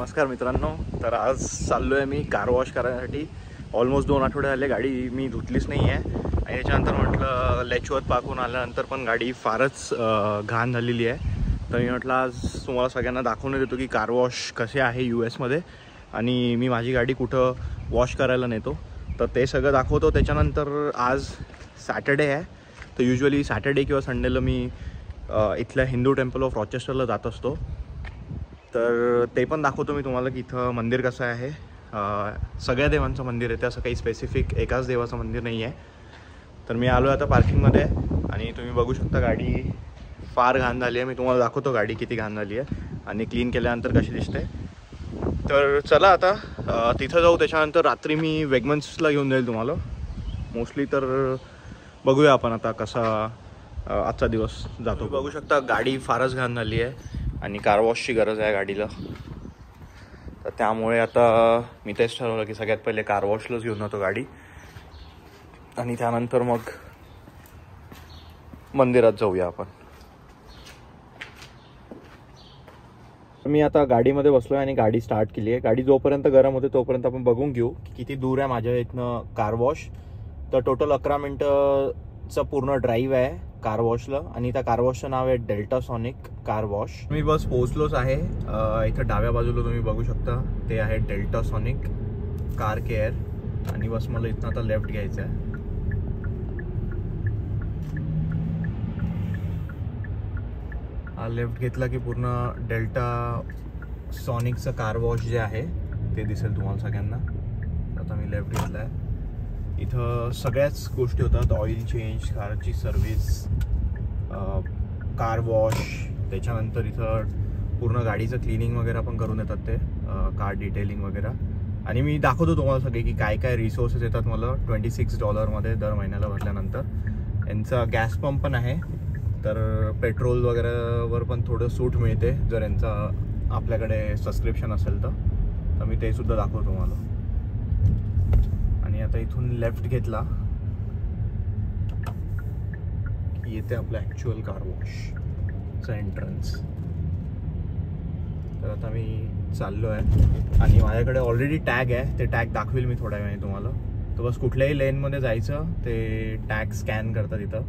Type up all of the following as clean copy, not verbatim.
नमस्कार मित्रांनो. तर आज चाललो आहे मी कार वॉश करण्यासाठी. ऑलमोस्ट 2 आठवडे झाले गाडी मी धुतलीच नाही आहे आणि त्याच्यानंतर म्हटलं लेचवत पाकून आल्यानंतर पण गाडी फारच घाण झालेली आहे. तर मी म्हटलं आज तुम्हाला सगळ्यांना दाखवून देतो की कार वॉश कसे आहे US मध्ये आणि मी माझी गाडी कुठं वॉश करायला नेतो. तर ते सगळं दाखवतो. त्याच्यानंतर आज सॅटर्डे आहे, तर युजली सॅटर्डे किंवा संडेला मी इथल्या हिंदू टेम्पल ऑफ रॉचेस्टरला जात असतो. तर ते पण दाखवतो मी तुम्हाला की इथं मंदिर कसं आहे. सगळ्या देवांचं मंदिर आहे, ते असं काही स्पेसिफिक एकाच देवाचं मंदिर नाही आहे. तर मी आलो आहे आता पार्किंगमध्ये आणि तुम्ही बघू शकता गाडी फार घाण झाली आहे. मी तुम्हाला दाखवतो गाडी किती घाण झाली आहे आणि क्लीन केल्यानंतर कशी दिसते. तर चला आता तिथं जाऊ. त्याच्यानंतर रात्री मी वेगमन्सला घेऊन जाईल तुम्हाला मोस्टली. तर बघूया आपण आता कसा आजचा दिवस जातो. बघू शकता गाडी फारच घाण झाली आहे आणि कार वॉशची गरज आहे गाडीला. तर त्यामुळे आता मी तेच ठरवलं की सगळ्यात पहिले कार वॉशलाच घेऊन जातो गाडी आणि त्यानंतर मग मंदिरात जाऊया आपण. मी आता गाडीमध्ये बसलो आहे आणि गाडी स्टार्ट केली आहे. गाडी जोपर्यंत गरम होते तोपर्यंत आपण बघून घेऊ की किती दूर आहे माझ्या इथनं कार वॉश. तर टोटल 11 मिनटंचा पूर्ण ड्राईव्ह आहे कार वॉशला आणि त्या कार वॉशचं नाव आहे डेल्टा सॉनिक कार वॉश. मी बस पोहोचलोच आहे. इथं डाव्या बाजूला तुम्ही बघू शकता ते आहे डेल्टा सॉनिक कार केअर आणि बस मला इथनं आता लेफ्ट घ्यायचं आहे. हा लेफ्ट घेतला की पूर्ण डेल्टा सॉनिकचं कार वॉश जे आहे ते दिसेल तुम्हाला सगळ्यांना. आता मी लेफ्ट घेतला आहे. इथं सगळ्याच गोष्टी होतात. ऑइल चेंज, कारची सर्व्हिस, कार वॉश, त्याच्यानंतर इथं पूर्ण गाडीचं क्लिनिंग वगैरे पण करून येतात ते, कार डिटेलिंग वगैरे. आणि मी दाखवतो तुम्हाला सगळे की काय काय रिसोर्सेस येतात मला $26 दर महिन्याला भरल्यानंतर. यांचा गॅस पंप पण आहे, तर पेट्रोल वगैरेवर पण थोडं सूट मिळते जर यांचा आपल्याकडे सबस्क्रिप्शन असेल तर मी ते सुद्धा दाखवतो तुम्हाला. आणि आता इथून लेफ्ट घेतला की येते आपलं ॲक्च्युअल कार वॉशचं एंट्रन्स. तर आता मी चाललो आहे आणि माझ्याकडे ऑलरेडी टॅग आहे. ते टॅग दाखवेल मी थोड्या वेळाने तुम्हाला. तर बस कुठल्याही लेनमध्ये जायचं, ते टॅग स्कॅन करतात. इथं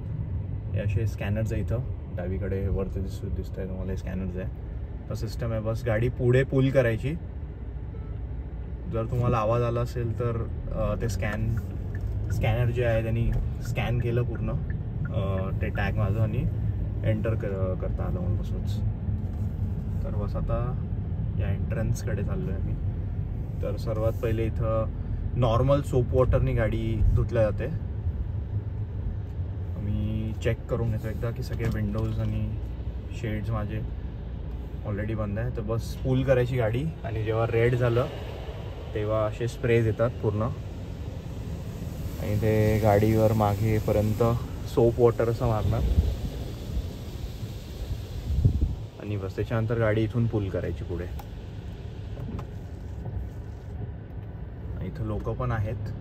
हे असे स्कॅनर्स आहे. इथं डावीकडे वरती दिसत आहे तुम्हाला, स्कॅनर्स आहे. तर सिस्टम आहे. बस गाडी पुढे पुल करायची. जर तुम्हाला आवाज आला असेल तर ते स्कॅनर जे आहे त्यांनी स्कॅन केलं पूर्ण ते टॅग माझं आणि एंटर करता आलं मला तसंच. तर बस आता या एंट्रन्सकडे चाललो आहे मी. तर सर्वात पहिले इथं नॉर्मल सोप वॉटरनी गाडी धुतल्या जाते. मी चेक करून घेतो एकदा की सगळे विंडोज आणि शेड्स माझे ऑलरेडी बंद आहे. तर बस पूल करायची गाडी आणि जेव्हा रेड झालं तेव्हा असे स्प्रेज येतात पूर्ण आणि ते गाडीवर मागेपर्यंत सोप वॉटर असं मारणार आणि बस त्याच्यानंतर गाडी इथून पूल करायची पुढे. इथं लोक पण आहेत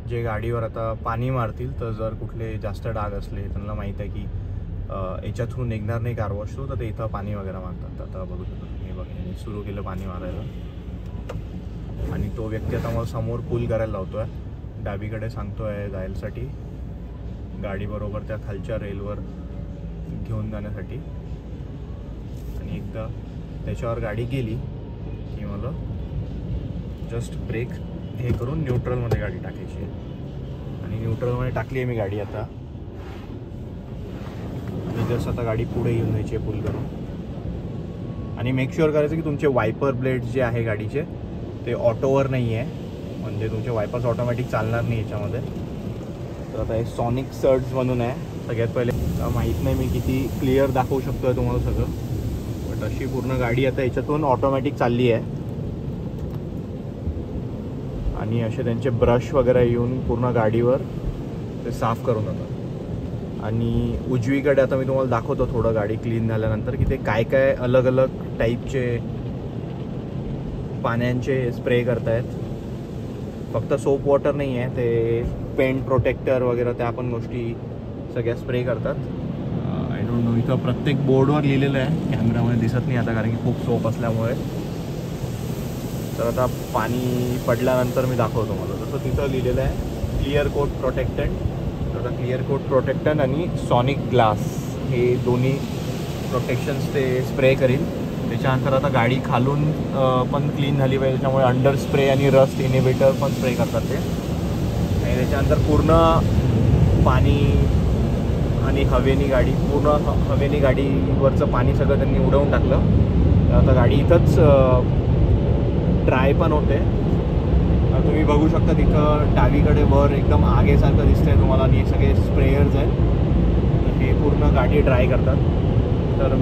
जे गाडीवर आता पाणी मारतील. तर जर कुठले जास्त डाग असले त्यांना माहीत आहे की याच्या थ्रू निघणार नाही कार वॉश थ्रू, तर ते इथं पाणी वगैरे मारतात. आता बघू शकतो तुम्ही, बघा सुरू केलं पाणी मारायला आणि तो व्यक्ती आता मला समोर पूल करायला लावतोय. डावीकडे सांगतोय जायसाठी गाडीबरोबर त्या खालच्या रेलवर घेऊन जाण्यासाठी. आणि एकदा त्याच्यावर गाडी गेली की मला जस्ट ब्रेक हे करून न्यूट्रलमध्ये गाडी टाकायची आहे आणि न्यूट्रलमध्ये टाकली आहे मी गाडी आता. आणि जस्ट आता गाडी पुढे येऊन जायची आहे पूल करून. आणि मेक शुअर करायचं की तुमचे वायपर ब्लेड्स जे आहे गाडीचे ते ऑटोवर नाही आहे, म्हणजे तुमचे वायपर्स ऑटोमॅटिक चालणार नाही याच्यामध्ये. तर आता हे सॉनिक सर्ट्स म्हणून आहे. सगळ्यात पहिले माहीत नाही मी किती क्लिअर दाखवू शकतो आहे तुम्हाला सगळं, बट अशी पूर्ण गाडी आता याच्यातून ऑटोमॅटिक चालली आहे. आणि असे त्यांचे ब्रश वगैरे येऊन पूर्ण गाडीवर ते साफ करून जातात. आणि उजवीकडे आता मी तुम्हाला दाखवतो थोडं गाडी क्लीन झाल्यानंतर की ते काय काय अलग अलग टाईपचे पाण्याचे स्प्रे करतायत. फक्त सोप वॉटर नाही आहे, ते पेंट प्रोटेक्टर वगैरे त्या पण गोष्टी सगळ्या स्प्रे करतात. आय डोंट नो, इथं प्रत्येक बोर्डवर लिहिलेलं आहे, कॅमेरामध्ये दिसत नाही आता कारण की खूप सोप असल्यामुळे. तर आता पाणी पडल्यानंतर मी दाखवतो मला. जसं तिथं लिहिलेलं आहे क्लिअर कोट प्रोटेक्टंट. तर क्लिअर कोट प्रोटेक्टंट आणि सॉनिक ग्लास हे दोन्ही प्रोटेक्शन्स ते स्प्रे करील. त्याच्यानंतर आता गाडी खालून पण क्लीन झाली पाहिजे, त्याच्यामुळे अंडर स्प्रे आणि रस्ट इनिबिटर पण स्प्रे करतात ते. आणि त्याच्यानंतर पूर्ण पाणी आणि हवेनी गाडी, पूर्ण हवेनी गाडीवरचं पाणी सगळं त्यांनी उडवून टाकलं. तर आता गाडी इथंच ड्राय पण होते. तुम्ही बघू शकता तिथं डावीकडे वर एकदम आगेसारखं दिसतंय तुम्हाला आणि सगळे स्प्रेयर्स आहेत, हे पूर्ण गाडी ड्राय करतात. तर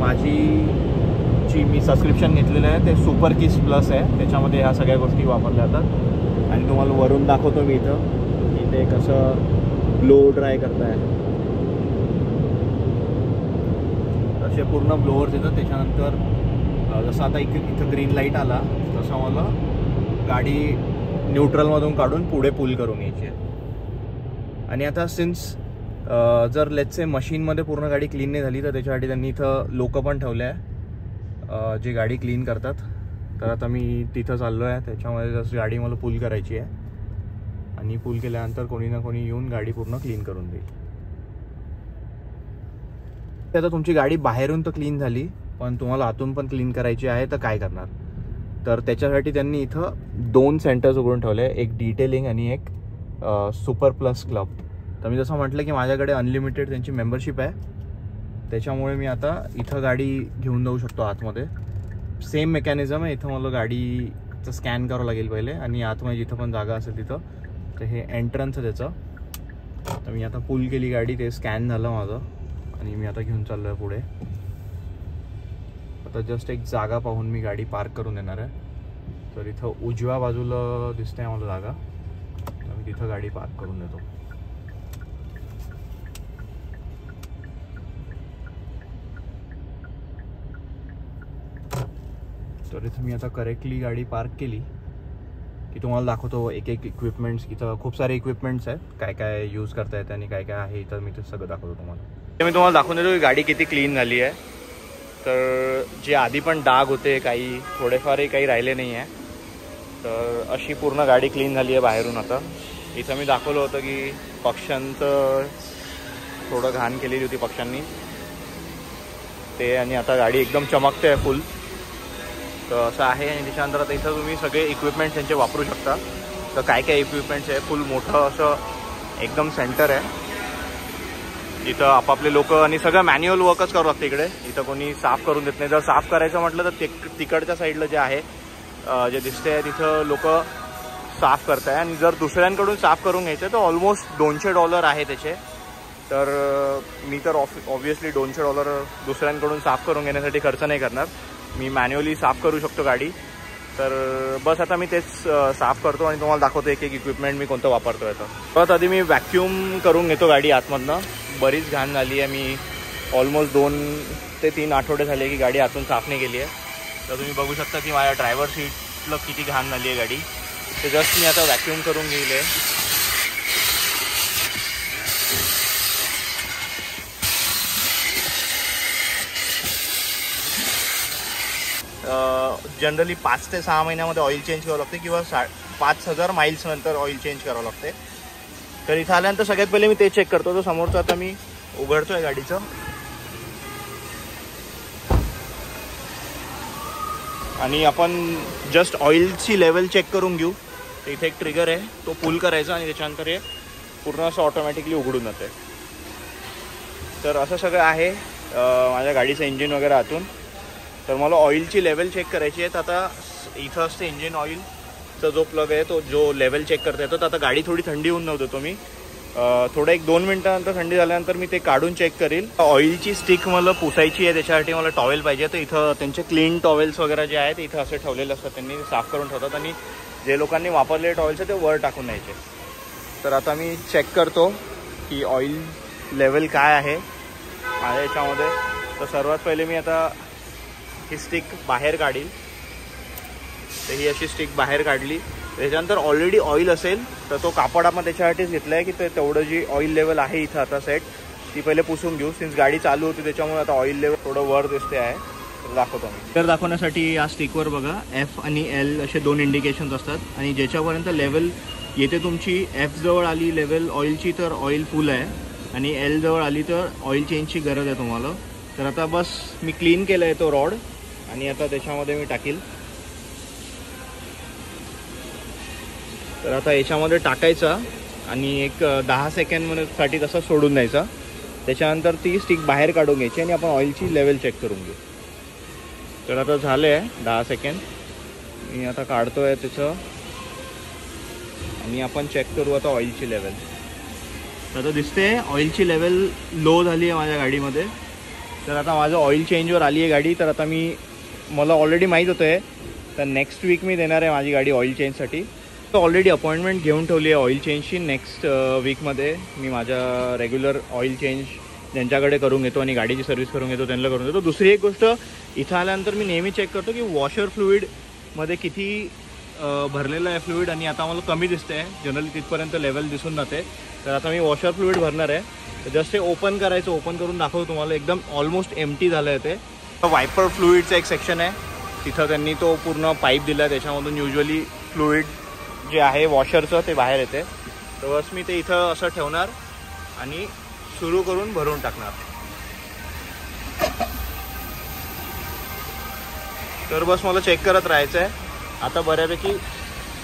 मी सबस्क्रिप्शन घेतलेलं आहे ते सुपर किस प्लस आहे, त्याच्यामध्ये ह्या सगळ्या गोष्टी वापरल्या जातात. आणि तुम्हाला वरून दाखवतो मी इथं की ते कसं ब्लो ड्राय करताय. असे पूर्ण ब्लोअर्स येतात. त्याच्यानंतर जसं आता इथं ग्रीन लाईट आला तसं मला गाडी न्यूट्रलमधून काढून पुढे पुल करून यायची आहे. आणि आता सिन्स जर लेट्स से मशीनमध्ये पूर्ण गाडी क्लीन नाही झाली तर त्याच्यासाठी त्यांनी इथं लोक पण ठेवले आहे जे गाडी क्लीन करतात. तर आता मी तिथं चाललो आहे. त्याच्यामध्ये जसं गाडी मला पुल करायची आहे आणि पुल केल्यानंतर कोणी ना कोणी येऊन गाडी पूर्ण क्लीन करून देईल. आता तुमची गाडी बाहेरून तर क्लीन झाली पण तुम्हाला आतून पण क्लीन करायची आहे तर काय करणार. तर त्याच्यासाठी त्यांनी इथं 2 सेंटर्स उघडून ठेवले, एक डिटेलिंग आणि एक सुपर प्लस क्लब. तर मी जसं म्हटलं की माझ्याकडे अनलिमिटेड त्यांची मेंबरशिप आहे, त्याच्यामुळे मी आता इथं गाडी घेऊन जाऊ शकतो आतमध्ये. सेम मेकॅनिझम आहे. इथं मला गाडीचं स्कॅन करावं लागेल पहिले आणि आतमध्ये जिथं पण जागा असेल तिथं. तर हे एंट्रन्स आहे त्याचं. तर मी आता पुल केली गाडी, ते स्कॅन झालं माझं आणि मी आता घेऊन चाललो आहे पुढे. आता जस्ट एक जागा पाहून मी गाडी पार्क करून देणार आहे. तर इथं उजव्या बाजूला दिसते मला जागा, तर मी तिथं गाडी पार्क करून देतो. तर इथं मी आता करेक्टली गाडी पार्क केली की तुम्हाला दाखवतो एक एक इक्विपमेंट्स. इथं खूप सारे इक्विपमेंट्स आहेत, काय काय यूज करता येतं आणि काय काय आहे इथं मी ते सगळं दाखवतो तुम्हाला. मी तुम्हाला दाखवून देतो की गाडी किती क्लीन झाली आहे. तर जे आधी पण डाग होते काही थोडेफारही काही राहिले नाही आहे. तर अशी पूर्ण गाडी क्लीन झाली आहे बाहेरून. आता इथं मी दाखवलं होतं की पक्ष्यांचं थोडं घाण केलेली होती पक्ष्यांनी ते, आणि आता गाडी एकदम चमकते आहे फुल. तर असं आहे. आणि त्याच्यानंतर आता इथं तुम्ही सगळे इक्विपमेंट्स त्यांचे वापरू शकता. तर काय काय इक्विपमेंट्स आहे, फुल मोठं असं एकदम सेंटर आहे. इथं आपापले लोक आणि सगळं मॅन्युअल वर्कच करावं लागतं इकडे. इथं कोणी साफ करून देत नाही. जर साफ करायचं म्हटलं तर तिकडच्या साईडला जे आहे जे दिसते तिथं लोक साफ करत आहे. आणि जर दुसऱ्यांकडून साफ करून घ्यायचं तर ऑलमोस्ट $200 आहे त्याचे. तर मी तर ऑब्व्हियसली $200 दुसऱ्यांकडून साफ करून घेण्यासाठी खर्च नाही करणार. मी मॅन्युअली साफ करू शकतो गाडी. तर बस आता मी तेच साफ करतो आणि तुम्हाला दाखवतो एक एक इक्विपमेंट मी कोणतं वापरतो आहे. तर आधी मी व्हॅक्यूम करून घेतो गाडी आतमधनं. बरीच घाण झाली आहे. मी ऑलमोस्ट 2 ते 3 आठवडे झाले की गाडी आतून साफ नाही केली आहे. तर तुम्ही बघू शकता की माझ्या ड्रायव्हर सीटला किती घाण झाली आहे गाडी. ते जस्ट मी आता व्हॅक्यूम करून घेईल आहे. जनरली 5 ते 6 महिन्यामध्ये ऑइल चेंज करावं लागते किंवा 5000 माइल्स नंतर ऑइल चेंज करावं लागते. तर इथं आल्यानंतर सगळ्यात पहिले मी ते चेक करतो. तो समोरचं आता मी उघडतोय गाडीचं आणि आपण जस्ट ऑइलची लेवल चेक करून घेऊ. तर इथे एक ट्रिगर आहे, तो पुल करायचा आणि त्याच्यानंतर हे पूर्ण असं ऑटोमॅटिकली उघडून जातं. तर असं सगळं आहे माझ्या गाडीचं इंजिन वगैरे आतून. तर मला ऑइलची लेवल चेक करायची आहे. तर आता इथं असते इंजिन ऑइलचा जो प्लग आहे तो जो लेवल चेक करता येतो. तर आता गाडी थोडी थंडी होऊन नव्हतं मी थोडं 1-2 मिनिटानंतर थंडी झाल्यानंतर मी ते काढून चेक करेल. ऑइलची स्टिक मला पुसायची आहे, त्याच्यासाठी मला टॉवेल पाहिजे. तर इथं त्यांचे क्लीन टॉवेल्स वगैरे जे आहेत इथं असे ठेवलेले असतात, त्यांनी साफ करून ठेवतात आणि जे लोकांनी वापरलेले टॉवेल्स आहे ते वर टाकून न्यायचे. तर आता मी चेक करतो की ऑइल लेवल काय आहे माझ्या याच्यामध्ये. तर सर्वात पहिले मी आता ही स्टिक बाहेर काढील. तर ही अशी स्टिक बाहेर काढली. त्याच्यानंतर ऑलरेडी ऑइल असेल तर तो कापड आपण त्याच्यासाठीच घेतला आहे की ते तेवढं जी ऑइल लेवल आहे इथं आता सेट ती पहिले पुसून घेऊ. सिन्स गाडी चालू होती त्याच्यामुळे आता ऑइल लेवल थोडं वर दिसते आहे. दाखवतो मी. तर दाखवण्यासाठी या स्टिकवर बघा F आणि L असे 2 इंडिकेशन्स असतात आणि ज्याच्यापर्यंत लेवल येते तुमची F जवळ आली लेवल ऑइलची तर ऑइल फुल आहे आणि L जवळ आली तर ऑइल चेंजची गरज आहे तुम्हाला. तर आता बस मी क्लीन केलं आहे तो रॉड आणि आता त्याच्यामध्ये मी टाकील. तर आता याच्यामध्ये टाकायचा आणि एक 10 सेकंडसाठी तसं सोडून द्यायचा. त्याच्यानंतर ती स्टिक बाहेर काढून घ्यायची आणि आपण ऑइलची लेवल चेक करून घेऊ. तर आता झालं आहे 10 सेकंड. मी आता काढतो आहे त्याचं आणि आपण चेक करू आता ऑइलची लेवल. तर आता दिसते ऑइलची लेवल लो झाली आहे माझ्या गाडीमध्ये. तर आता माझं ऑइल चेंजवर आली आहे गाडी. तर आता मला ऑलरेडी माहीत होतं आहे तर नेक्स्ट वीक मी देणार आहे माझी गाडी ऑइल चेंजसाठी. तर ऑलरेडी अपॉइंटमेंट घेऊन ठेवली आहे ऑइल चेंजची. नेक्स्ट वीकमध्ये मी माझ्या रेग्युलर ऑइल चेंज ज्यांच्याकडे करून घेतो आणि गाडीची सर्व्हिस करून घेतो त्यांना करून देतो. दुसरी एक गोष्ट, इथं आल्यानंतर मी नेहमी चेक करतो की वॉशर फ्लुईडमध्ये किती भरलेलं आहे फ्लुईड आणि आता मला कमी दिसते आहे. जनरली तिथपर्यंत लेवल दिसून जाते. तर आता मी वॉशर फ्लुईड भरणार आहे. तर जस्ट हे ओपन करायचं. ओपन करून दाखवतो तुम्हाला. एकदम ऑलमोस्ट एम्प्टी झालं आहे ते. वायपर फ्लुईडचं एक सेक्शन आहे. तिथं त्यांनी तो पूर्ण पाईप दिला आहे. त्याच्यामधून युजली फ्लुईड जे आहे वॉशरचं ते बाहेर येते. तर बस मी ते इथं असं ठेवणार आणि सुरू करून भरून टाकणार. तर बस मला चेक करत राहायचं आहे. आता बऱ्यापैकी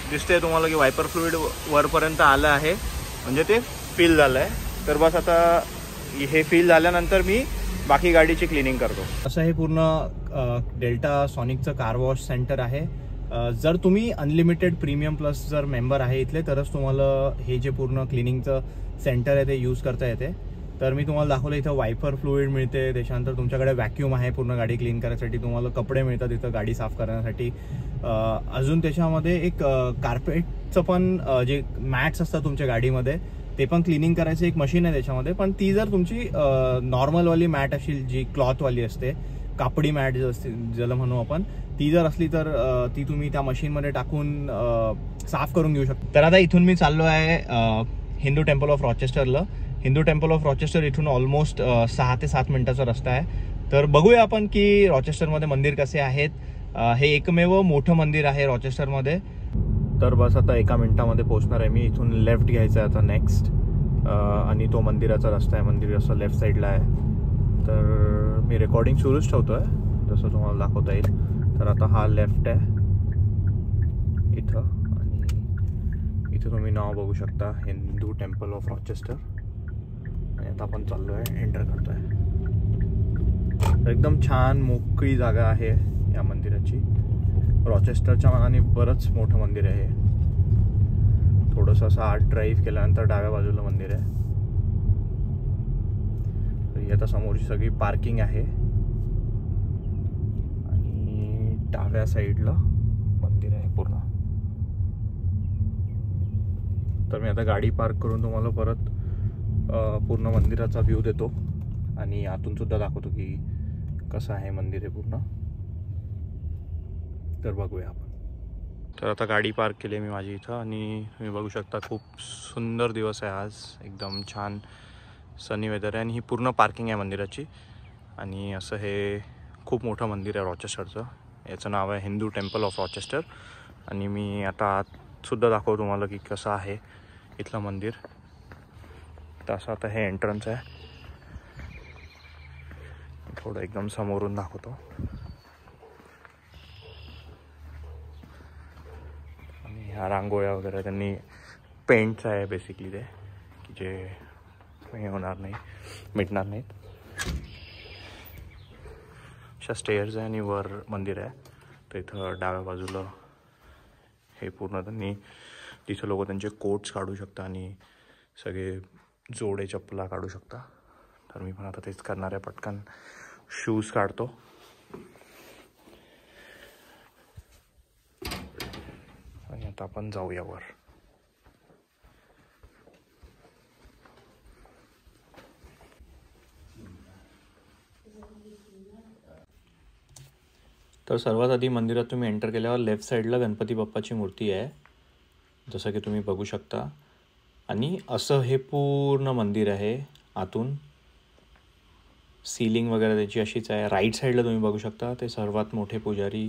दिसते तुम्हाला की वायपर फ्लुईड वरपर्यंत आलं आहे म्हणजे ते फिल झालं आहे. तर बस आता हे फिल झाल्यानंतर मी बाकी गाडीची क्लिनिंग करतो. असं हे पूर्ण डेल्टा सॉनिकचं कार वॉश सेंटर आहे. जर तुम्ही अनलिमिटेड प्रीमियम प्लस जर मेंबर आहे इथले तरच तुम्हाला हे जे पूर्ण क्लिनिंगचं सेंटर आहे ते यूज करता येते. तर मी तुम्हाला दाखवलं इथं वायपर फ्लुईड मिळते. त्याच्यानंतर तुमच्याकडे व्हॅक्यूम आहे पूर्ण गाडी क्लीन करण्यासाठी. तुम्हाला कपडे मिळतात इथं गाडी साफ करण्यासाठी. अजून त्याच्यामध्ये एक कार्पेटचं पण जे मॅट्स असतात तुमच्या गाडीमध्ये ते पण क्लिनिंग करायचं एक मशीन आहे त्याच्यामध्ये. पण ती जर तुमची नॉर्मलवाली मॅट असेल जी क्लॉथवाली असते कापडी मॅट जे असते ज्याला म्हणू आपण ती जर असली तर ती तुम्ही त्या मशीनमध्ये टाकून साफ करून घेऊ शकता. तर आता इथून मी चाललो आहे हिंदू टेम्पल ऑफ रॉचेस्टरला. हिंदू टेम्पल ऑफ रॉचेस्टर इथून ऑलमोस्ट 6 ते 7 मिनिटाचा रस्ता आहे. तर बघूया आपण की रॉचेस्टरमध्ये मंदिर कसे आहेत. हे एकमेव मोठं मंदिर आहे रॉचेस्टरमध्ये. तर बस आता 1 मिनिटामध्ये पोहोचणार आहे मी. इथून लेफ्ट घ्यायचं आहे आता नेक्स्ट आणि तो मंदिराचा रस्ता आहे. मंदिर असं लेफ्ट साईडला आहे. तर मी रेकॉर्डिंग सुरूच ठेवतो आहे जसं तुम्हाला दाखवता येईल. तर आता हा लेफ्ट आहे इथं आणि इथं तुम्ही नाव बघू शकता हिंदू टेम्पल ऑफ रॉचेस्टर. आणि आता आपण चाललो आहे एंटर करतो आहे. एकदम छान मोकळी जागा आहे या मंदिराची. रॉचेस्टरच्या मानाने बरंच मोठं मंदिर आहे. थोडंसं असं आत ड्राईव्ह केल्यानंतर डाव्या बाजूला मंदिर आहे. आता समोरची सगळी पार्किंग आहे आणि डाव्या साईडला मंदिर आहे पूर्ण. तर मी आता गाडी पार्क करून तुम्हाला परत पूर्ण मंदिराचा व्ह्यू देतो आणि आतून सुद्धा दाखवतो की कसं आहे मंदिर हे पूर्ण. तर बघूया आपण. तर आता गाडी पार्क केली मी माझी इथं आणि तुम्ही बघू शकता खूप सुंदर दिवस आहे आज. एकदम छान सनी वेदर आहे आणि ही पूर्ण पार्किंग आहे मंदिराची. आणि असं हे खूप मोठं मंदिर आहे रॉचेस्टरचं. याचं नाव आहे हिंदू टेम्पल ऑफ रॉचेस्टर. आणि मी आता आतसुद्धा दाखवतो तुम्हाला की कसं आहे इथलं मंदिर. तर असं आता हे एंट्रन्स आहे. थोडं एकदम समोरून दाखवतो. आणि ह्या रांगोळ्या वगैरे त्यांनी पेंट्स आहे बेसिकली ते की जे हे होणार नाही मिटणार नाहीत. अशा स्टेअर्स आहे आणि वर मंदिर आहे. तर इथं डाव्या बाजूला हे पूर्ण त्यांनी तिथं लोक त्यांचे कोट्स काढू शकता आणि सगळे जोडे चप्पला काढू शकता. तर मी पण आता तेच करणार आहे. पटकन शूज काढतो आणि आता आपण जाऊया वर. तर सर्वात आधी मंदिरात तुम्ही एंटर केल्यावर लेफ्ट साईडला गणपती बाप्पाची मूर्ती आहे जसं की तुम्ही बघू शकता. आणि असं हे पूर्ण मंदिर आहे आतून. सीलिंग वगैरे त्याची अशीच आहे. राईट साईडला तुम्ही बघू शकता ते सर्वात मोठे पुजारी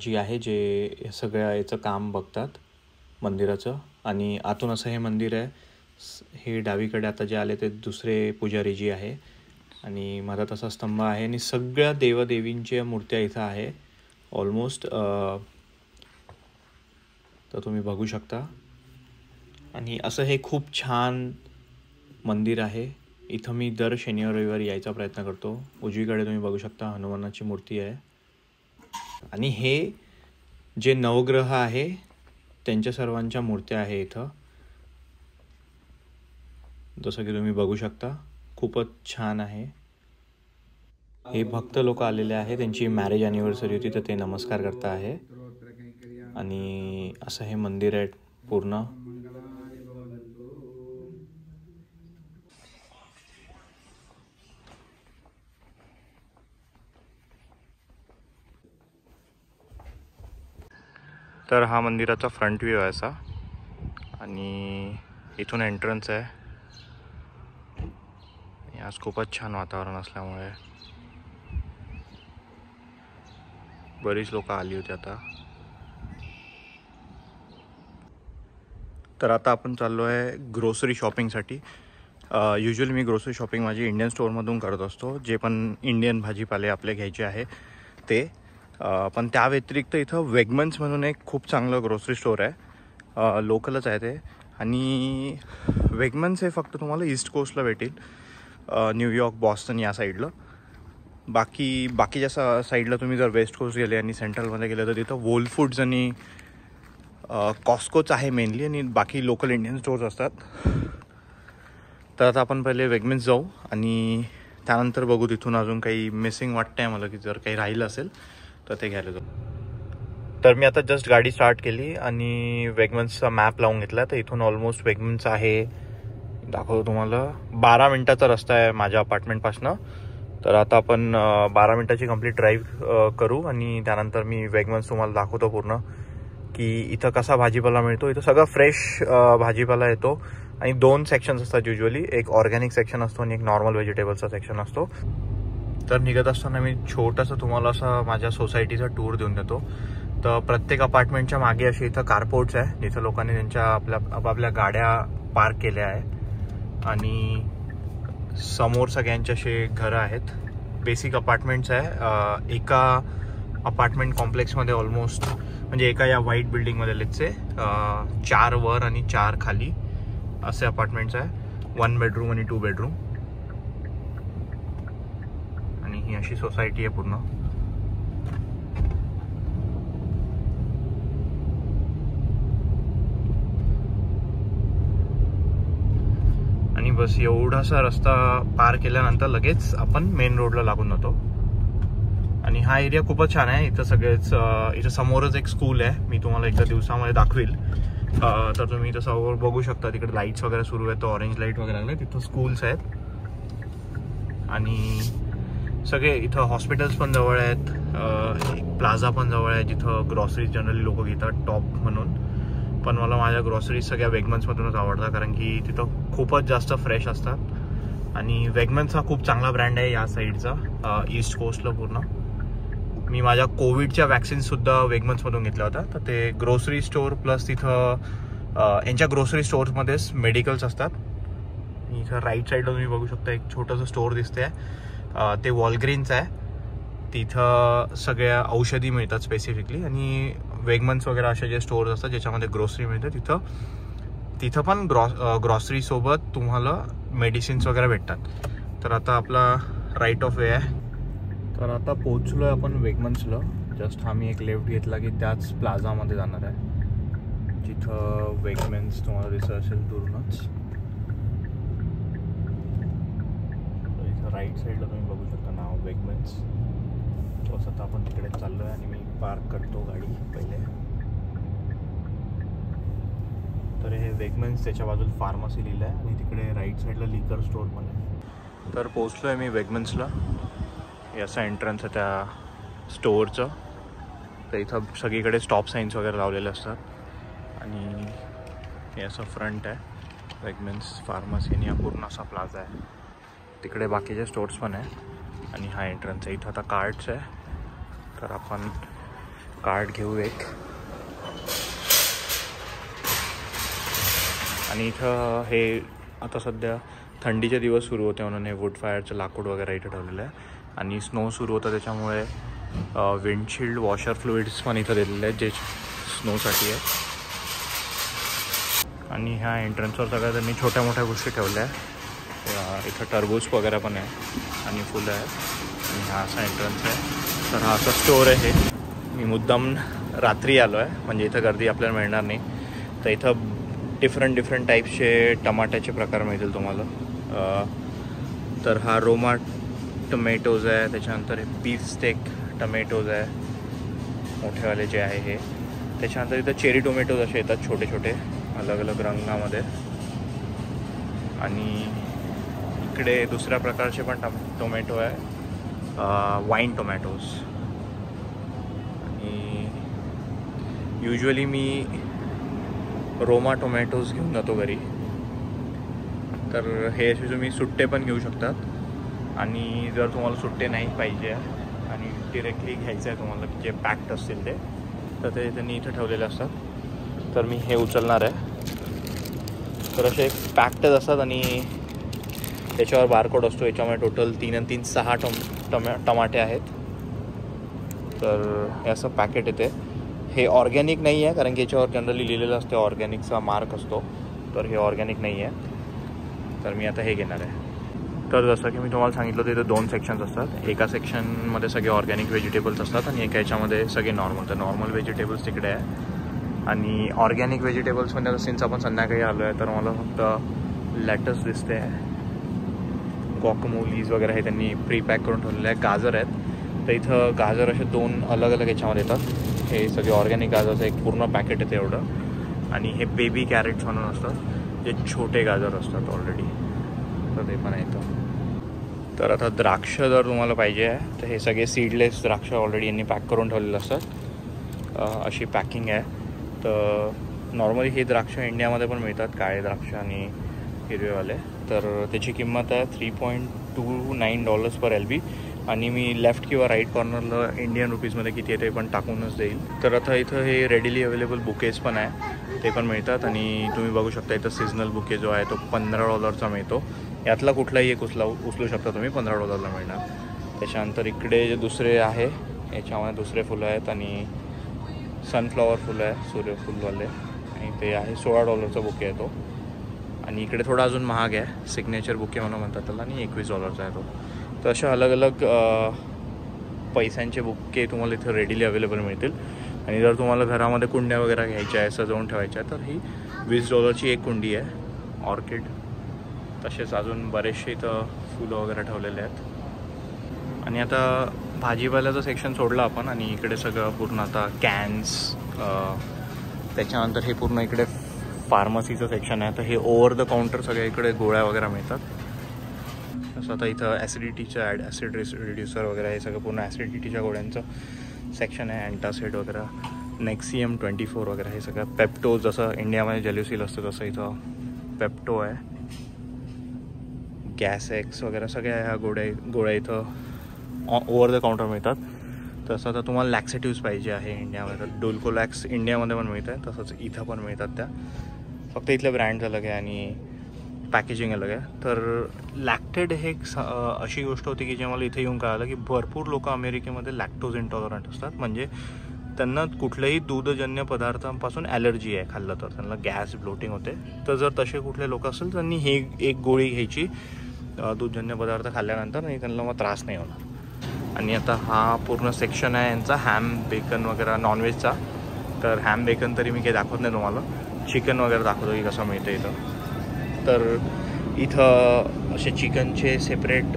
जी आहे जे सगळ्या याचं काम बघतात मंदिराचं. आणि आतून असं हे मंदिर आहे. हे डावीकडे आता जे आले ते दुसरे पुजारी जी आहे आणि मधात असा स्तंभ आहे आणि सगळ्या देवदेवींच्या मूर्त्या इथं आहे ऑलमोस्ट. तर तुम्ही बघू शकता. आणि असं हे खूप छान मंदिर आहे. इथं मी दर शनिवार रविवारी यायचा प्रयत्न करतो. उजवीकडे तुम्ही बघू शकता हनुमानाची मूर्ती आहे. आणि हे जे नवग्रह आहे त्यांच्या सर्वांच्या मूर्त्या आहे इथं, जसं की तुम्ही बघू शकता. खूपच छान आहे. हे भक्त लोक आलेले आहे, त्यांची मॅरेज ॲनिव्हर्सरी होती तर ते नमस्कार करता आहे. आणि असं हे मंदिर आहे पूर्ण. तर हा मंदिराचा फ्रंट व्ह्यू आहे असा. आणि इथून एंट्रन्स आहे. आज खूपच छान वातावरण असल्यामुळे बरीच लोक आली होती आता. तर आता आपण चाललो आहे ग्रोसरी शॉपिंगसाठी. युजली मी ग्रोसरी शॉपिंग माझी इंडियन स्टोअरमधून करत असतो, जे पण इंडियन भाजीपाले आपले घ्यायचे आहे ते. पण त्या व्यतिरिक्त इथं वेगमन्स म्हणून एक खूप चांगलं ग्रोसरी स्टोअर आहे, लोकलच आहे ते. आणि वेगमन्स हे फक्त तुम्हाला ईस्ट कोस्टला भेटेल, न्यूयॉर्क, बॉस्टन या साईडला. बाकीच्या साईडला तुम्ही जर वेस्ट कोस्ट गेले आणि सेंट्रलमध्ये गेले तर तिथं वोल फूड्स आणि कॉस्कोच आहे मेनली, आणि बाकी लोकल इंडियन स्टोर्स असतात. तर आता आपण पहिले वेगमन्स जाऊ आणि त्यानंतर बघू तिथून अजून काही मिसिंग वाटतं आहे मला, की जर काही राहिलं असेल तर ते घ्यायला जाऊ. तर मी आता जस्ट गाडी स्टार्ट केली आणि वेगमन्सचा मॅप लावून घेतला. तर इथून ऑलमोस्ट वेगमन्स आहे, दाखवतो तुम्हाला, 12 मिनटाचा रस्ता आहे माझ्या अपार्टमेंटपासनं. तर आता आपण 12 मिनटाची कंप्लीट ड्राईव्ह करू आणि त्यानंतर मी वेगमन्स तुम्हाला दाखवतो पूर्ण, की इथं कसा भाजीपाला मिळतो. इथं सगळं फ्रेश भाजीपाला येतो. आणि 2 सेक्शन्स असतात युजली, एक ऑर्गॅनिक सेक्शन असतो आणि एक नॉर्मल व्हेजिटेबलचा सेक्शन असतो. तर निघत असताना मी छोटंसं तुम्हाला असं माझ्या सोसायटीचा टूर देऊन देतो. तर प्रत्येक अपार्टमेंटच्या मागे असे इथं कारपोर्ट्स आहे, जिथं लोकांनी त्यांच्या आपापल्या गाड्या पार्क केल्या आहे. आणि समोर सगळ्यांचे असे घरं आहेत, बेसिक अपार्टमेंट्स आहे. एका अपार्टमेंट कॉम्प्लेक्समध्ये ऑलमोस्ट, म्हणजे एका या व्हाईट बिल्डिंगमध्ये लेटसे 4 वर आणि 4 खाली असे अपार्टमेंट्स आहे. 1 बेडरूम आणि 2 बेडरूम. आणि ही अशी सोसायटी आहे पूर्ण. आणि बस एवढासा रस्ता पार केल्यानंतर लगेच आपण मेन रोडला लागून जातो. आणि हा एरिया खूपच छान आहे. इथं सगळेच, इथं समोरच एक स्कूल आहे, मी तुम्हाला एकदा दिवसामध्ये दाखवेल. तर तुम्ही इथं समोर बघू शकता, तिकडे लाईट्स वगैरे सुरू आहेत, ऑरेंज लाईट वगैरे लागले, तिथं स्कूल्स आहेत. आणि सगळे इथं हॉस्पिटल्स पण जवळ आहेत, प्लाझा पण जवळ आहे जिथं ग्रॉसरीज जनरली लोक घेतात टॉप म्हणून. पण मला माझ्या ग्रॉसरीज सगळ्या वेगमन्समधूनच आवडतात, कारण की तिथं खूपच जास्त फ्रेश असतात. आणि वेगमन्स हा खूप चांगला ब्रँड आहे या साईडचा, ईस्ट कोस्टला पूर्ण. मी माझ्या कोविडच्या वॅक्सिन्ससुद्धा वेगमन्समधून घेतल्या होत्या. तर ते ग्रोसरी स्टोअर प्लस तिथं यांच्या ग्रोसरी स्टोअर्समध्येच मेडिकल्स असतात. इथं राईट साईडला तुम्ही बघू शकता एक छोटंसं स्टोअर दिसते, ते वॉलग्रीन्स आहे. तिथं सगळ्या औषधी मिळतात स्पेसिफिकली. आणि वेगमन्स वगैरे असे जे स्टोअर्स असतात ज्याच्यामध्ये ग्रोसरी मिळते, तिथं पण ग्रॉसरीसोबत तुम्हाला मेडिसिन्स वगैरे भेटतात. तर आता आपला राईट ऑफ वे आहे. तर आता पोहोचलो आहे आपण वेगमन्सला. जस्ट आम्ही एक लेफ्ट घेतला की त्याच प्लाझामध्ये जाणार आहे, जिथं वेगमन्स तुम्हाला दिसत असेल दूरूनच. इथं राईट साईडला तुम्ही बघू शकता नाव वेगमन्स. बस आता आपण तिकडे चाललो आहे आणि मी पार्क करतो गाडी पहिले. तर हे वेगमन्स, त्याच्या बाजूला फार्मसी लिहिलं आहे आणि तिकडे राईट साईडला लिकर स्टोअर पण आहे. तर पोहोचलो आहे मी वेगमन्सला. हे असं एंट्रन्स आहे त्या स्टोअरचं. तर इथं सगळीकडे स्टॉप साईन्स वगैरे लावलेले असतात. आणि हे असं फ्रंट आहे वेगमन्स फार्मसी, आणि हा पूर्ण असा प्लाझा आहे. तिकडे बाकीचे स्टोर्स पण आहे आणि हा एंट्रन्स आहे. इथं आता कार्ड्स आहे, तर आपण कार्ड घेऊ एक. आणि इथं हे आता सध्या थंडीचे दिवस सुरू होते म्हणून हे वूड फायरचं लाकूड वगैरे इथं ठेवलेलं आहे. आणि स्नो सुरू होतं त्याच्यामुळे विंडशिल्ड वॉशर फ्लुइड्स पण इथं दिलेले आहेत जे स्नोसाठी आहे. आणि ह्या एंट्रन्सवर सगळ्या त्यांनी छोट्या मोठ्या गोष्टी ठेवल्या आहे. इथं टरबूज वगैरे पण आहे आणि फुलं आहेत. आणि हा असा एंट्रन्स आहे. तर हा असा स्टोअर आहे. मी मुद्दाम रात्री आलो आहे म्हणजे इथं गर्दी आपल्याला मिळणार नाही. तर इथं डिफरंट टाईपचे टमाट्याचे प्रकार मिळतील तुम्हाला. तर हा रोमा टोमॅटोज आहे, त्याच्यानंतर हे बीफ स्टेक टमॅटोज आहे मोठेवाले जे आहे हे. त्याच्यानंतर इथं चेरी टोमॅटोज असे येतात छोटे छोटे अलग अलग रंगामध्ये. आणि इकडे दुसऱ्या प्रकारचे पण टोमॅटो आहे, वाईन टोमॅटोज. आणि युजली मी रोमा टोमॅटोज घेऊन जातो घरी. तर हे असे तुम्ही सुट्टे पण घेऊ शकतात. आणि जर तुम्हाला सुट्टे नाही पाहिजे आणि डिरेक्टली घ्यायचं आहे तुम्हाला जे पॅक्ड असतील ते, तर ते त्यांनी इथं ठेवलेले असतात. तर मी हे उचलणार आहे. तर असे पॅक्डच असतात आणि त्याच्यावर बारकोड असतो. याच्यामुळे टोटल 3 आणि 3 6 टमाटे आहेत. तर हे असं पॅकेट येते. हे ऑर्गॅनिक नाही आहे कारण की याच्यावर जनरली लिहिलेलं असते ऑर्गॅनिकचा मार्क असतो. तर हे ऑर्गॅनिक नाही आहे. तर मी आता हे घेणार आहे. तर जसं की मी तुम्हाला सांगितलं होतं इथं 2 सेक्शन्स असतात. एका सेक्शनमध्ये सगळे ऑर्गॅनिक व्हेजिटेबल्स असतात आणि एका याच्यामध्ये सगळे नॉर्मल. तर नॉर्मल व्हेजिटेबल्स तिकडे आहे आणि ऑर्गॅनिक व्हेजिटेबल्समध्ये आता सिन्स आपण संध्याकाळी आलो आहे तर मला फक्त लेटस दिसते आहे. गॉकमोलीज वगैरे हे त्यांनी प्री पॅक करून ठेवलेले आहे. गाजर आहेत. तर इथं गाजर असे 2 अलग अलग याच्यामध्ये येतात. हे सगळे ऑर्गॅनिक गाजरचं एक पूर्ण पॅकेट येते एवढं. आणि हे बेबी कॅरेट्स म्हणून असतात जे छोटे गाजर असतात ऑलरेडी. तर ते पण येतं. तर आता द्राक्ष जर तुम्हाला पाहिजे आहे तर हे सगळे सीडलेस द्राक्ष ऑलरेडी यांनी पॅक करून ठेवलेले असतात. अशी पॅकिंग आहे. तर नॉर्मली हे द्राक्ष इंडियामध्ये पण मिळतात, काळे द्राक्ष आणि हिरवेवाले. तर त्याची किंमत आहे $3.29 पर LB. आणि मी लेफ्ट किंवा राईट कॉर्नरला इंडियन रुपीजमध्ये किती आहे ते पण टाकूनच देईल. तर आता इथं हे रेडिली अवेलेबल बुकेज पण आहे, ते पण मिळतात. आणि तुम्ही बघू शकता इथं सीझनल बुके जो आहे तो $15चा मिळतो. यातला कुठलाही एक उचलू शकता तुम्ही, $15ला मिळणार. त्याच्यानंतर इकडे जे दुसरे आहे याच्यामध्ये दुसरे फुलं आहेत आणि सनफ्लॉवर फुलं आहे सूर्यफुलवाले आणि ते आहे $16चा बुके आहे तो. आणि इकडे थोडा अजून महाग आहे, सिग्नेचर बुके म्हणून म्हणतात त्याला, आणि $21चा आहे तो. तर अशा अलग अलग पैशांचे बुके तुम्हाला इथं रेडीली अवेलेबल मिळतील. आणि जर तुम्हाला घरामध्ये कुंड्या वगैरे घ्यायच्या आहे, सजवून ठेवायच्या आहे, तर ही $20ची एक कुंडी आहे ऑर्किड. तसेच अजून बरेचसे इथं फुलं वगैरे ठेवलेले आहेत. आणि आता भाजीपाल्याचं सेक्शन सोडलं आपण आणि इकडे सगळं पूर्ण आता कॅन्स, त्याच्यानंतर हे पूर्ण इकडे फार्मसीचं सेक्शन आहे. तर हे ओव्हर द काउंटर सगळे इकडे गोळ्या वगैरे मिळतात. तसं आता इथं ॲसिडिटीचं ॲसिड रिड्युसर वगैरे हे सगळं पूर्ण ॲसिडिटीच्या गोळ्यांचं सेक्शन आहे. अँटासिड वगैरे, नेक्सियम 24 वगैरे हे सगळं. पेप्टो जसं इंडियामध्ये जेल्युसिल असतं तसं इथं पेप्टो आहे. गॅस एक्स वगैरे सगळ्या ह्या गोळ्या इथं ओव्हर द काउंटर मिळतात. तसं आता तुम्हाला लॅक्सेटिव्स पाहिजे आहे इंडियामध्ये तर डुल्कोलॅक्स इंडियामध्ये पण मिळतं आहे, तसंच इथं पण मिळतात त्या. फक्त इथले ब्रँड्स अलग आहे आणि पॅकेजिंग अलग आहे. तर लॅक्टेड हे अशी गोष्ट होती की जे मला इथे येऊन कळालं की भरपूर लोक अमेरिकेमध्ये लॅक्टोज इंटॉलरंट असतात. म्हणजे त्यांना कुठल्याही दूधजन्य पदार्थांपासून ॲलर्जी आहे, खाल्लं तर त्यांना गॅस ब्लोटिंग होते. तर जर तसे कुठले लोक असेल तर त्यांनी ही एक गोळी घ्यायची दूधजन्य पदार्थ खाल्ल्यानंतर, आणि त्यांना मग त्रास नाही होणार. आणि आता हा पूर्ण सेक्शन आहे यांचा हॅम बेकन वगैरे नॉनव्हेजचा. तर हॅम बेकन तरी मी काही दाखवत नाही तुम्हाला, चिकन वगैरे दाखवतो की कसं मिळतं इथं. तर इथं असे चिकनचे सेपरेट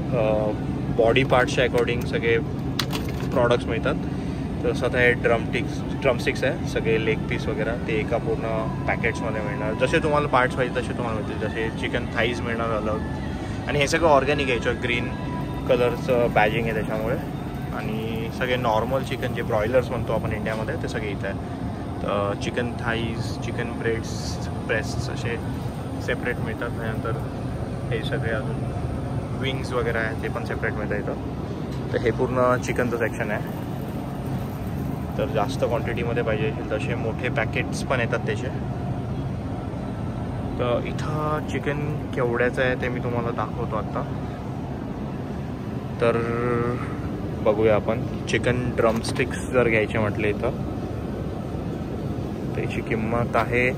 बॉडी पार्ट्सच्या अकॉर्डिंग सगळे प्रॉडक्ट्स मिळतात. तसं आता हे ड्रमस्टिक्स आहे सगळे, लेग पीस वगैरे ते एका पूर्ण पॅकेट्समध्ये मिळणार. जसे तुम्हाला पार्ट्स पाहिजे तसे तुम्हाला मिळतील. जसे चिकन थाईज मिळणार अलग. आणि हे सगळं ऑर्गॅनिक आहे, याच्यावर ग्रीन कलरचं बॅजिंग आहे त्याच्यामुळे. आणि सगळे नॉर्मल चिकन जे ब्रॉयलर्स म्हणतो आपण इंडियामध्ये ते सगळे इथं आहे. तर चिकन थाईज, चिकन ब्रेस्ट्स असे सेपरेट मिळतात. त्यानंतर हे सगळे अजून विंग्स वगैरे आहे ते पण सेपरेट मिळतं इथं. तर हे पूर्ण चिकनचं सेक्शन आहे. तर जास्त क्वांटिटीमध्ये पाहिजे असेल तसे मोठे पॅकेट्स पण येतात त्याचे. तर इथं चिकन केवढ्याचं आहे ते मी तुम्हाला दाखवतो आत्ता. तर बघूया आपण. चिकन ड्रमस्टिक्स जर घ्यायचे म्हटले इथं त्याची किंमत आहे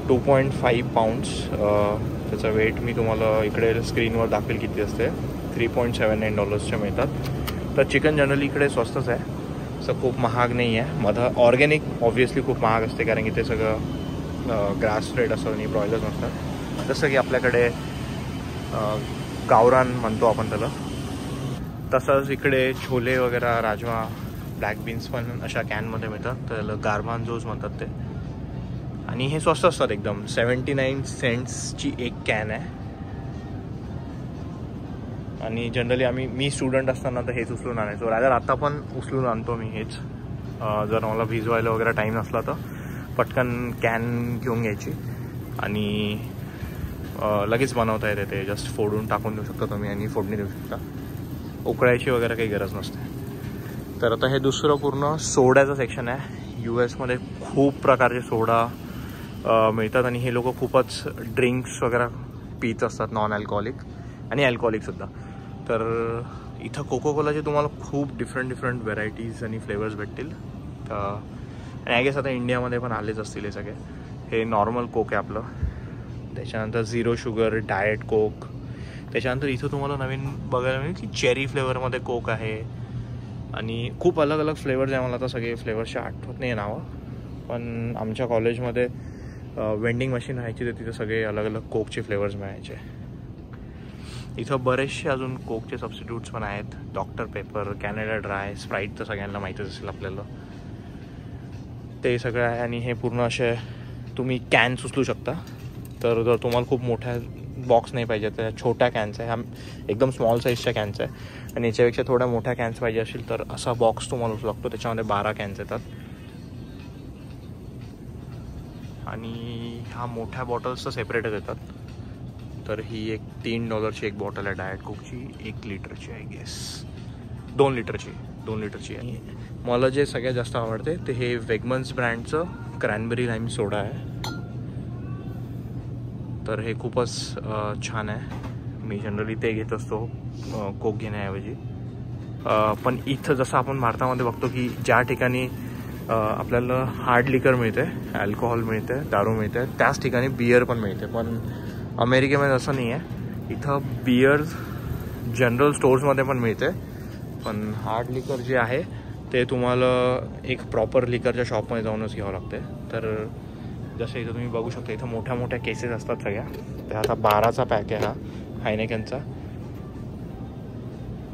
2.5 पाउंड्स. त्याचा वेट मी तुम्हाला इकडे स्क्रीनवर दाखवेल किती असते. $3.79 मिळतात. तर चिकन जनरली इकडे स्वस्तच आहे, असं खूप महाग नाही आहे. मधार ऑर्गॅनिक ऑब्व्हियसली खूप महाग असते कारण की ते सगळं ग्रास फ्रेड असं आणि ब्रॉयलर्स नसतात. जसं की आपल्याकडे गावरान म्हणतो आपण त्याला, तसंच इकडे छोले वगैरे, राजमा, ब्लॅक बीन्स पण अशा कॅनमध्ये मिळतात. त्याला गार्बांजोज म्हणतात ते. आणि हे स्वस्त असतात एकदम. 79 सेंट्सची एक कॅन आहे. आणि जनरली मी स्टुडंट असताना तर हेच उचलून आणायचो. रादर आता पण उचलून आणतो मी हेच. जर मला भिजवायला वगैरे टाईम नसला तर पटकन कॅन घेऊन घ्यायची आणि लगेच बनवता येते. ते जस्ट फोडून टाकून देऊ शकता तुम्ही आणि फोडणी देऊ शकता. उकळायची वगैरे काही गरज नसते. तर आता हे दुसरं पूर्ण सोड्याचं सेक्शन आहे. US मध्ये खूप प्रकारचे सोडा मिळतात आणि हे लोक खूपच ड्रिंक्स वगैरे पित असतात, नॉन अल्कोहोलिक आणि अल्कोहोलिकसुद्धा. तर इथं कोको कोलाचे तुम्हाला खूप डिफरंट व्हेरायटीज आणि फ्लेवर्स भेटतील. आणि आय गेस आता इंडियामध्ये पण आलेच असतील हे सगळे. हे नॉर्मल कोक आहे आपलं. त्याच्यानंतर 0 शुगर डाएट कोक. त्याच्यानंतर इथं तुम्हाला नवीन बघायला मिळेल की चेरी फ्लेवरमध्ये कोक आहे आणि खूप अलग अलग फ्लेवर्स आहे. मला आता सगळे फ्लेवर्सचे आठवत नाही नावं, पण आमच्या कॉलेजमध्ये वेंडिंग मशीन राहायची तर तिथं सगळे अलग अलग कोकचे फ्लेवर्स मिळायचे. इथं बरेचसे अजून कोकचे सबस्टिट्यूट्स पण आहेत. Doctor paper, Canada dry, sprite तर सगळ्यांना माहीतच असेल आपल्याला. ते सगळं आहे. आणि हे पूर्ण असे तुम्ही कॅन्स उचलू शकता. तर जर तुम्हाला खूप मोठ्या बॉक्स नाही पाहिजे तर छोट्या कॅन्स आहे. हा एकदम स्मॉल साईजच्या कॅन्स आहे. आणि याच्यापेक्षा थोड्या मोठ्या कॅन्स पाहिजे असेल तर असा बॉक्स तुम्हाला उचलू लागतो. त्याच्यामध्ये 12 कॅन्स येतात. आणि ह्या मोठ्या बॉटल्स तर सेपरेटच येतात. तर ही एक $3ची एक बॉटल आहे डाएट कोकची. 1 लिटरची आय गेस, 2 लिटरची आणि मला जे सगळ्यात जास्त आवडते ते हे वेगमन्स ब्रँडचं क्रॅनबेरी लाईम सोडा आहे. तर हे खूपच छान आहे. मी जनरली ते घेत असतो कोक घेण्याऐवजी. पण इथं जसं आपण भारतामध्ये बघतो की ज्या ठिकाणी आपल्याला हार्ड लिकर मिळते, अल्कोहोल मिळते, दारू मिळते, त्याच ठिकाणी बियर पण मिळते. पण अमेरिकेमध्ये असं नाही आहे. इथं बियर जनरल स्टोर्समध्ये पण मिळते, पण हार्ड लिकर जे आहे ते तुम्हाला एक प्रॉपर लिकरच्या शॉपमध्ये जाऊनच घ्यावं लागते. तर जसं इथं तुम्ही बघू शकता इथं मोठ्या मोठ्या केसेस असतात सगळ्या. तर आता 12चा पॅक आहे हा हायनेकेनचा.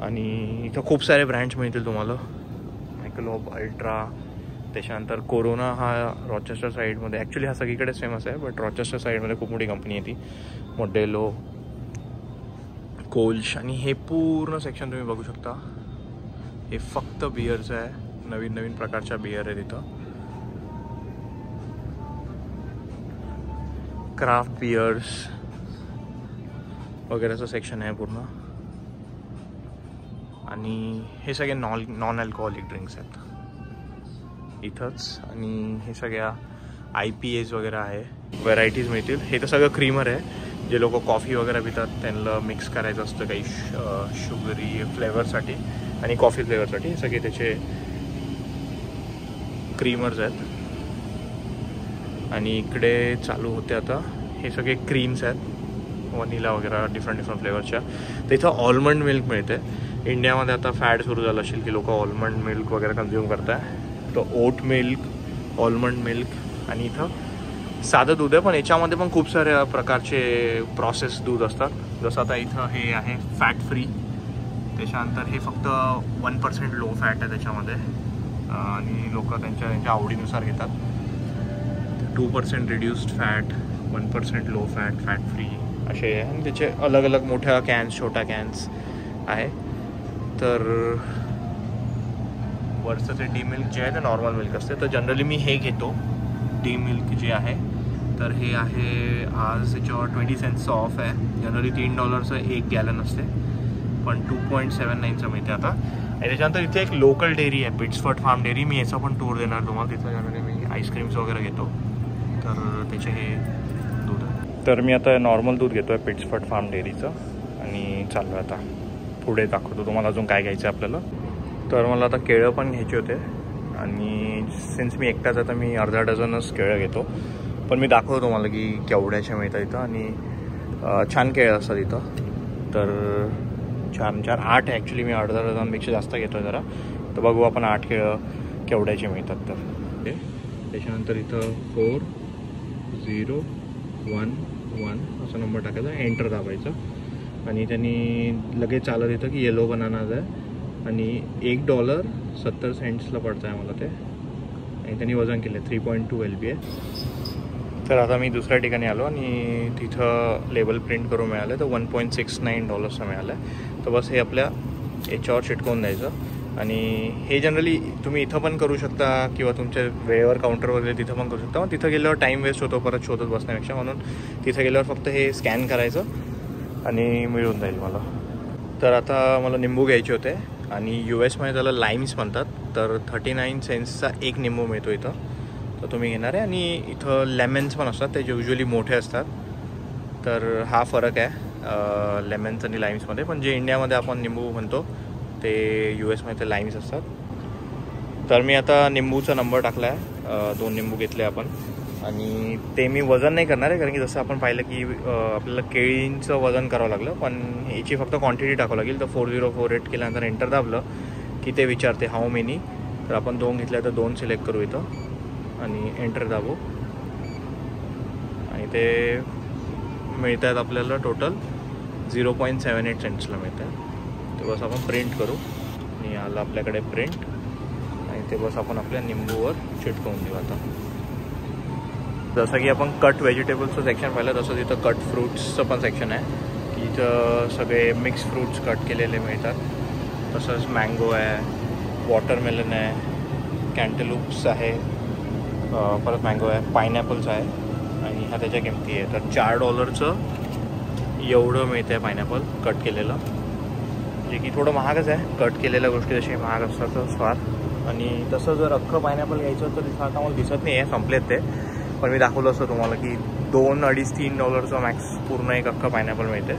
आणि इथं खूप सारे ब्रँड्स मिळतील तुम्हाला. मायकलोब, अल्ट्रा, त्याच्यानंतर कोरोना हा रॉचेस्टर साईडमध्ये, ॲक्च्युली हा सगळीकडेच फेमस आहे बट रॉचेस्टर साईडमध्ये खूप मोठी कंपनी आहे ती. मोडेलो, कोल्श. आणि हे पूर्ण सेक्शन तुम्ही बघू शकता हे फक्त बियरचं आहे. नवीन प्रकारच्या बियर आहे तिथं. क्राफ्ट बियर्स वगैरेचं सेक्शन आहे पूर्ण. आणि हे सगळे नॉन अल्कोहोलिक ड्रिंक्स आहेत इथंच. आणि हे सगळ्या IPAs वगैरे आहे. व्हरायटीज मिळतील. हे तर सगळं क्रीमर आहे. जे लोक कॉफी वगैरे पितात त्यांना मिक्स करायचं असतं काही शुगरी फ्लेवरसाठी आणि कॉफी फ्लेवरसाठी. हे सगळे त्याचे क्रीमर्स आहेत. आणि इकडे चालू होते आता हे सगळे क्रीम्स आहेत, वनिला वगैरे डिफरंट फ्लेवरच्या. तर इथं ऑलमंड मिल्क मिळते. इंडियामध्ये आता फॅड सुरू झालं असेल की लोक ऑलमंड मिल्क वगैरे कन्झ्युम करताय. तर ओट मिल्क, ऑलमंड मिल्क आणि इथं साधं दूध आहे. पण याच्यामध्ये पण खूप साऱ्या प्रकारचे प्रोसेस दूध असतात. जसं आता इथं हे आहे फॅट फ्री. त्याच्यानंतर हे फक्त 1% लो फॅट आहे त्याच्यामध्ये आणि लोक त्यांच्या आवडीनुसार घेतात. 2% reduced fat, 1% low fat, fat free असे आहे. आणि त्याचे अलग अलग मोठ्या कॅन्स, छोट्या कॅन्स आहे. तर वरचं ते डी मिल्क जे आहे ते नॉर्मल मिल्क असते. तर जनरली मी हे घेतो डी मिल्क जे आहे तर हे आहे आज याच्यावर 20 सेंट्सचं ऑफ आहे. जनरली $3 1 गॅलन असते, पण 2.79चं मिळते आता. आणि त्याच्यानंतर इथे एक लोकल डेअरी आहे, पिट्सफर्ड फार्म डेअरी. मी याचा पण टूर देणार तुम्हाला. तिथं जनरली मी आईस्क्रीम्स वगैरे घेतो, तर त्याचे हे दूध आहे. तर मी आता नॉर्मल दूध घेतो आहे पिट्सफर्ड फार्म डेअरीचं आणि चाललो आहे आता पुढे. दाखवतो तुम्हाला अजून काय घ्यायचं आहे आपल्याला. तर मला आता केळं पण घ्यायचे होते आणि सिन्स मी एकटाच आता मी अर्धा डझनच केळं घेतो. पण मी दाखवतो तुम्हाला की केवढ्याच्या मिळतात इथं आणि छान केळं असतात इथं. तर 4 8 ॲक्च्युली मी अर्धा डझनपेक्षा जास्त घेतो आहे जरा. तर बघू आपण 8 केळं केवढ्याचे मिळतात. तर त्याच्यानंतर इथं 4 0 1 1 असा नंबर टाकायचा, एंटर दाबायचा आणि त्यांनी लगेच चालत येतं की येलो बनानाज आहे आणि $1.70 पडतं आहे मला ते. आणि त्यांनी वजन केलं 3.2 LB आहे. तर आता मी दुसऱ्या ठिकाणी आलो आणि तिथं लेबल प्रिंट करून मिळालं तर $1.69 मिळालं आहे. तर बस हे आपल्या याच्यावर चिटकवून द्यायचं आणि हे जनरली तुम्ही इथं पण करू शकता किंवा तुमच्या वेळेवर काउंटर वगैरे तिथं पण करू शकता. मग तिथं गेल्यावर टाईम वेस्ट होतो परत शोधत बसण्यापेक्षा, म्हणून तिथं गेल्यावर फक्त हे स्कॅन करायचं आणि मिळून जाईल मला. तर आता मला निंबू घ्यायचे होते आणि US मध्ये त्याला लाईम्स म्हणतात. तर 39 सेंट्सचा एक निंबू मिळतो इथं, तर तुम्ही घेणार आहे. आणि इथं लेमन्स पण असतात, ते युजली मोठे असतात. तर हा फरक आहे लेमन्स आणि लाईम्समध्ये. पण जे इंडियामध्ये आपण निंबू म्हणतो ते US मध्ये ते लाईम्स असतात. तर मी आता निंबूचा नंबर टाकला आहे, 2 निंबू घेतले आपण आणि ते मी वजन नाही करणार आहे, कारण की जसं आपण पाहिलं की आपल्याला केळींचं वजन करावं लागलं, पण याची फक्त क्वांटिटी टाकावं लागेल. तर 4048 केल्यानंतर एंटर दाबलं की ते विचारते हाऊ मेनी. तर आपण 2 घेतल्या तर 2 सिलेक्ट करू इथं आणि एंटर दाबू आणि ते मिळत आहेत आपल्याला टोटल 0.78 सेंट्सला मिळत आहे. ते बस आपण प्रिंट करू आणि आलं आपल्याकडे प्रिंट आणि ते बस आपण आपल्या निंबूवर चिटकवून देऊ. आता जसं की आपण कट व्हेजिटेबल्सचं सेक्शन पाहिलं तसं तिथं कट फ्रूट्सचं पण सेक्शन आहे की इथं सगळे मिक्स फ्रूट्स कट केलेले मिळतात. तसंच मँगो आहे, वॉटरमेलन आहे, कॅन्टलूप्स आहे, परत मँगो आहे, पायनॅपल्स आहे आणि ह्या त्याच्या किमती आहे. तर $4 एवढं मिळतं आहे पायनॅपल कट केलेलं, जे की थोडं महागच आहे. कट केलेल्या गोष्टी जशी महाग असतातच फार. आणि तसं जर अख्खं पायनॅपल घ्यायचं तर तिथं आता मला दिसत नाही आहे, संपलेत ते. पण मी दाखवलं असतं तुम्हाला की $2-3 मॅक्स पूर्ण एक अख्खं पायनॅपल मिळते.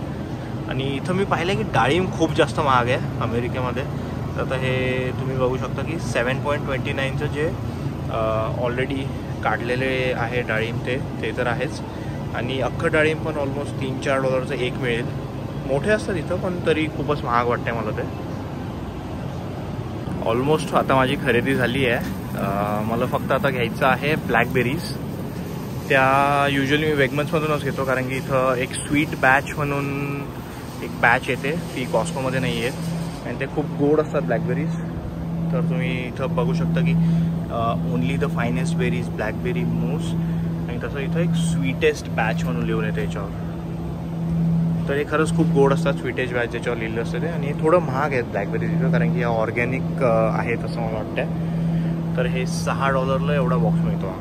आणि इथं मी पाहिलं की डाळिंब खूप जास्त महाग आहे अमेरिकेमध्ये. तर आता हे तुम्ही बघू शकता की 7.29चं जे ऑलरेडी काढलेले आहे डाळिंब ते तर आहेच. आणि अख्खं डाळिंब पण ऑलमोस्ट $3-4 एक मिळेल. मोठे असतात इथं पण तरी खूपच महाग वाटते मला ते. ऑलमोस्ट आता माझी खरेदी झाली आहे. मला फक्त आता घ्यायचं आहे ब्लॅकबेरीज. त्या युजली मी वेगमन्समधूनच घेतो, कारण की इथं एक स्वीट बॅच म्हणून एक बॅच येते, ती कॉस्कोमध्ये नाही आहे आणि ते खूप गोड असतात ब्लॅकबेरीज. तर तुम्ही इथं बघू शकता की ओनली द फायनेस्ट बेरीज ब्लॅकबेरी मूस, आणि तसं इथं एक स्वीटेस्ट बॅच म्हणून लिहून येते याच्यावर. तर हे खरंच खूप गोड असतात, स्वीटेस्ट बॅच ज्याच्यावर लिहिलं असतं ते. आणि थोडं महाग आहेत ब्लॅकबेरीज इथं, कारण की ऑर्गॅनिक आहेत असं मला वाटतं. तर हे $6 एवढा बॉक्स मिळतो.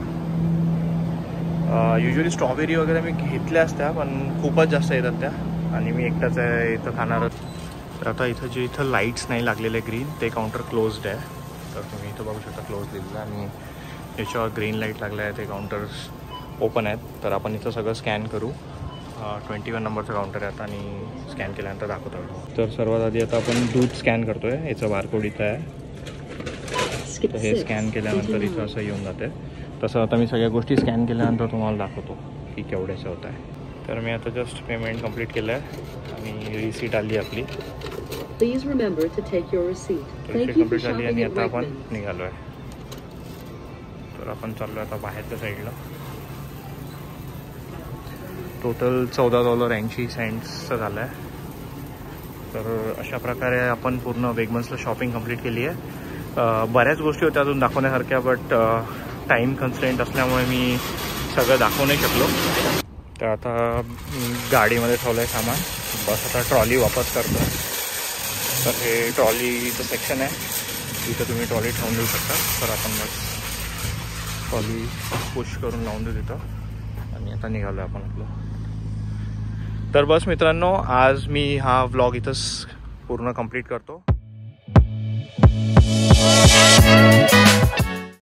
युजली स्ट्रॉबेरी वगैरे मी घेतल्या असत्या पण खूपच जास्त येतात त्या आणि मी एकटाच आहे इथं खाणारच. तर आता इथं जे इथं लाईट्स नाही लागलेले ग्रीन, ते काउंटर क्लोज्ड आहे. तर तुम्ही इथं बघू शकता क्लोज लिहिलेलं आणि याच्यावर ग्रीन लाईट लागलं आहे, ते काउंटर्स ओपन आहेत. तर आपण इथं सगळं स्कॅन करू. 21 नंबरचं काउंटर आहे आता आणि स्कॅन केल्यानंतर दाखवतो. तर सर्वात आधी आता आपण दूध स्कॅन करतो आहे. याचं बारकोड इथं आहे. तर हे स्कॅन केल्यानंतर इथं असं येऊन जाते. तसं आता मी सगळ्या गोष्टी स्कॅन केल्यानंतर तुम्हाला दाखवतो की केवढ्याचं होत आहे. तर मी आता जस्ट पेमेंट कंप्लीट केलं आहे आणि रिसीट आली आपली. रिसीट कंप्लीट झाली आणि आता आपण निघालो आहे. तर आपण चाललो आता बाहेरच्या साईडला. टोटल $14.80 झालं आहे. तर अशा प्रकारे आपण पूर्ण वेगमन्सला शॉपिंग कंप्लीट केली आहे. बऱ्याच गोष्टी होत्या अजून दाखवण्यासारख्या, बट टाईम कन्स्ट्रेंट असल्यामुळे मी सगळं दाखवू नाही शकलो. तर आता गाडीमध्ये ठेवलं आहे सामान. बस आता ट्रॉली वापस करतो. तर हे ट्रॉलीचं सेक्शन आहे, इथं तुम्ही ट्रॉली ठेवून देऊ शकता. तर आपण मग ट्रॉली पुश करून लावून देऊ तिथं आणि आता निघालो आपण आपलं. तर बस मित्रांनो, आज मी हा व्लॉग इथंच पूर्ण कंप्लीट करतो.